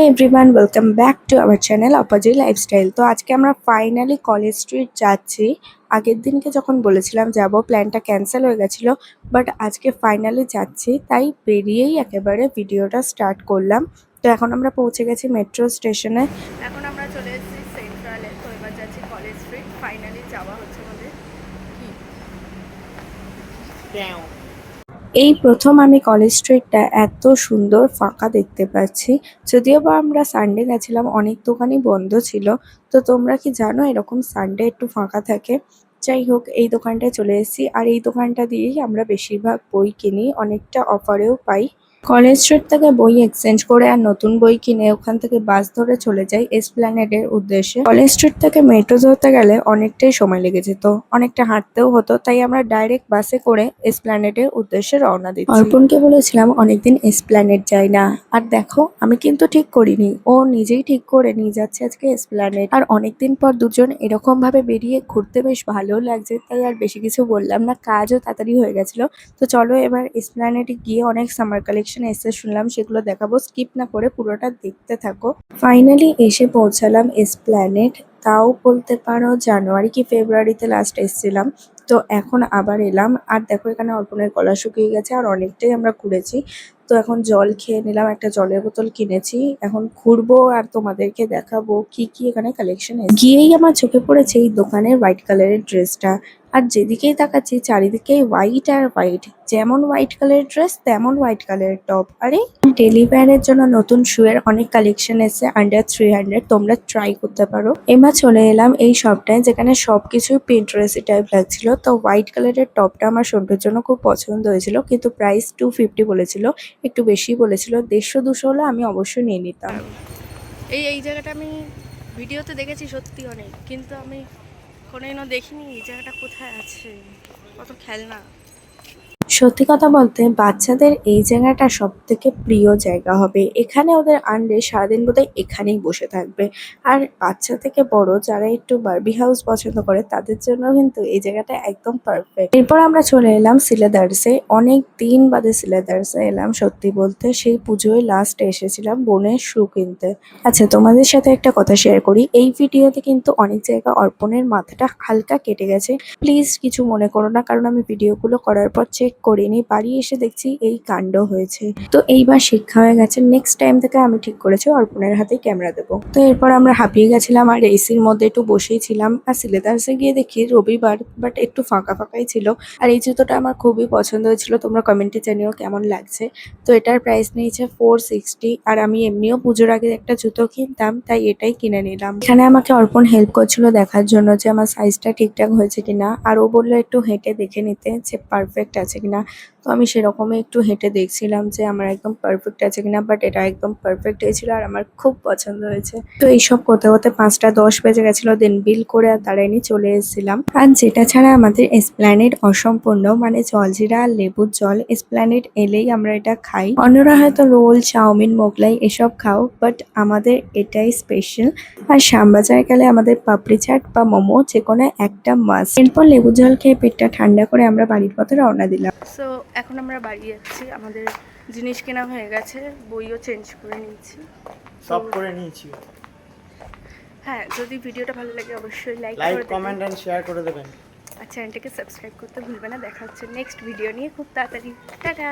Everyone, welcome back to our channel অপাজি lifestyle. তো আজকে আমরা ফাইনালি কলেজ স্ট্রিট যাচ্ছি। আগের দিনকে যখন বলেছিলাম যাব, প্ল্যানটা ক্যান্সেল হয়ে গেছিলো, বাট আজকে ফাইনালি যাচ্ছি, তাই বেরিয়েই একেবারে ভিডিওটা স্টার্ট করলাম। তো এখন আমরা পৌঁছে গেছি মেট্রো স্টেশনে। এখন আমরা চলে এসেছি সেন্ট্রালে, তো এবার যাচ্ছি কলেজ স্ট্রিট। ফাইনালি যাওয়া হচ্ছে আমাদের। এই প্রথম আমি কলেজ স্ট্রিটটা এত সুন্দর ফাঁকা দেখতে পাচ্ছি। যদিও বা আমরা সানডে গেছিলাম, অনেক দোকানই বন্ধ ছিল। তো তোমরা কি জানো এরকম সানডে একটু ফাঁকা থাকে? যাই হোক, এই দোকানটায় চলে এসেছি, আর এই দোকানটা দিয়েই আমরা বেশিরভাগ বই কিনি, অনেকটা অফারেও পাই। কলেজ স্ট্রিট থেকে বই এক্সচেঞ্জ করে আর নতুন বই কিনে ওখান থেকে বাস ধরে চলে যাই এসপ্ল্যানেডের উদ্দেশ্যে। কলেজ স্ট্রিট থেকে মেট্রো ধরতে গেলে অনেকটাই সময় লেগে যেত, অনেকটা হাঁটতেও হতো, তাই আমরা ডাইরেক্ট বাসে করে এসপ্ল্যানেডের উদ্দেশ্যে রওনা দিচ্ছি। অর্পণকে বলেছিলাম অনেকদিন এসপ্ল্যানেড যাই না, আর দেখো আমি কিন্তু ঠিক করিনি, ও নিজেই ঠিক করে নিয়ে যাচ্ছে আজকে এসপ্ল্যানেড। আর অনেকদিন পর দুজন এরকম ভাবে বেরিয়ে ঘুরতে বেশ ভালো লাগছে, তাই আর বেশি কিছু বললাম না, কাজও তাড়াতাড়ি হয়ে গেছিল। তো চলো এবার এসপ্ল্যানেডে গিয়ে অনেক সামার কালেকশন এসে শুনলাম, সেগুলো দেখাবো, স্কিপ না করে পুরোটা দেখতে থাকো। ফাইনালি এসে পৌঁছালাম এসপ্ল্যানেড, তাও বলতে পারো জানুয়ারি কি ফেব্রুয়ারিতে লাস্ট এসেছিলাম। তো এখন আবার এলাম, আর দেখো এখানে অর্পণের গলা শুকিয়ে গেছে, আর অনেকটাই আমরা ঘুরেছি। তো এখন জল খেয়ে নিলাম, একটা জলের বোতল কিনেছি, এখন ঘুরবো আর তোমাদেরকে দেখাবো কি কি এখানে কালেকশন এসেছে। গিয়েই আমার চোখে পড়েছে এই দোকানের হোয়াইট কালারের ড্রেসটা, আর যেদিকেই তাকাচ্ছি চারিদিকে হোয়াইট আর হোয়াইট, যেমন হোয়াইট কালারের ড্রেস তেমন হোয়াইট কালারের টপ। আরে ডেলি ওয়্যারের জন্য নতুন শুয়ের অনেক কালেকশন এসেছে আন্ডার 300, তোমরা ট্রাই করতে পারো। এবার চলে এলাম এই শপটায়, যেখানে সবকিছুই পিন্টারেস্ট টাইপ লাগছিল। তো হোয়াইট কালারের টপটা আমার সন্টুর জন্য খুব পছন্দ হয়েছিল, কিন্তু প্রাইস 250 বলেছিল, একটু বেশি বলেছিল। 150-200 হলে আমি অবশ্যই নিয়ে নিতাম। এই জায়গাটা আমি ভিডিওতে দেখেছি সত্যি অনেক, কিন্তু আমি কোনোদিনও দেখিনি এই জায়গাটা কোথায় আছে। কত খেলনা। সত্যি কথা বলতে বাচ্চাদের এই জায়গাটা সব থেকে প্রিয় জায়গা হবে, এখানে ওদের আনলে সারাদিন বোধহয় এখানেই বসে থাকবে। আর বাচ্চা থেকে বড় যারা একটু বারবি হাউস পছন্দ করে তাদের জন্য কিন্তু এই জায়গাটা একদম পারফেক্ট। এরপর আমরা চলে এলাম সিলেদার্সে, অনেক দিন বাদে সিলেদার্সে এলাম। সত্যি বলতে সেই পুজোয় লাস্ট এসেছিলাম বোনের শু কিনতে। আচ্ছা, তোমাদের সাথে একটা কথা শেয়ার করি, এই ভিডিওতে কিন্তু অনেক জায়গা অর্পণের মাথাটা হালকা কেটে গেছে, প্লিজ কিছু মনে করো না, কারণ আমি ভিডিওগুলো করার পর চেক করিনি, বাড়ি এসে দেখছি এই কাণ্ড হয়েছে। তো এইবার শিক্ষা হয়ে গেছে, নেক্সট টাইম থেকে আমি ঠিক করেছি অর্পণের হাতেই ক্যামেরা দেবো। তো এরপর আমরা হাঁপিয়ে গেছিলাম আর এসির মধ্যে একটু বসেই ছিলাম, আর সিলেদার্সে গিয়ে দেখি রবিবার, বাট একটু ফাঁকা ফাঁকাই ছিল। আর এই জুতোটা আমার খুবই পছন্দ হয়েছিল, তোমরা কমেন্টে জানিও কেমন লাগছে। তো এটার প্রাইস নিয়েছে 460, আর আমি এমনিও পুজোর আগে একটা জুতো কিনতাম, তাই এটাই কিনে নিলাম। এখানে আমাকে অর্পণ হেল্প করছিল দেখার জন্য যে আমার সাইজটা ঠিকঠাক হয়েছে কিনা, আর ও বললো একটু হেঁটে দেখে নিতে যে পারফেক্ট আছে কিনা। তো আমি সেরকমই একটু হেঁটে দেখছিলাম যে আমার একদম পারফেক্ট আছে কিনা, বাট এটা একদম পারফেক্ট হয়েছিল আর আমার খুব পছন্দ হয়েছে। তো এইসব করতে করতে 5টা 10 বেজে গেছিলো, দেন বিল করে আর দাঁড়াইনি, চলে এসেছিলাম। আর যেটা ছাড়া আমাদের এসপ্ল্যানেড অসম্পূর্ণ, মানে জলজিরা আর লেবুর জল, এসপ্ল্যানেড এলেই আমরা এটা খাই। অন্যরা হয়তো রোল, চাউমিন, মোগলাই এসব খাও, বাট আমাদের এটাই স্পেশাল। আর শ্যামবাজার গেলে আমাদের পাপড়ি চাট বা মোমো যে কোনো একটা মাস্ট। এরপর লেবু জল খেয়ে পেটটা ঠান্ডা করে আমরা বাড়ির পথে রওনা দিলাম। সো এখন আমরা বাড়ি যাচ্ছি, আমাদের জিনিস কেনা হয়ে গেছে, বইও চেঞ্জ করে নিয়েছি, সব করে নিয়েছি। হ্যাঁ, যদি ভিডিওটা ভালো লাগে অবশ্যই লাইক কমেন্ট এন্ড শেয়ার করে দেবেন, আর চ্যানেলটাকে সাবস্ক্রাইব করতে ভুলবে না। দেখা হচ্ছে নেক্সট ভিডিও নিয়ে খুব তাড়াতাড়ি। টাটা।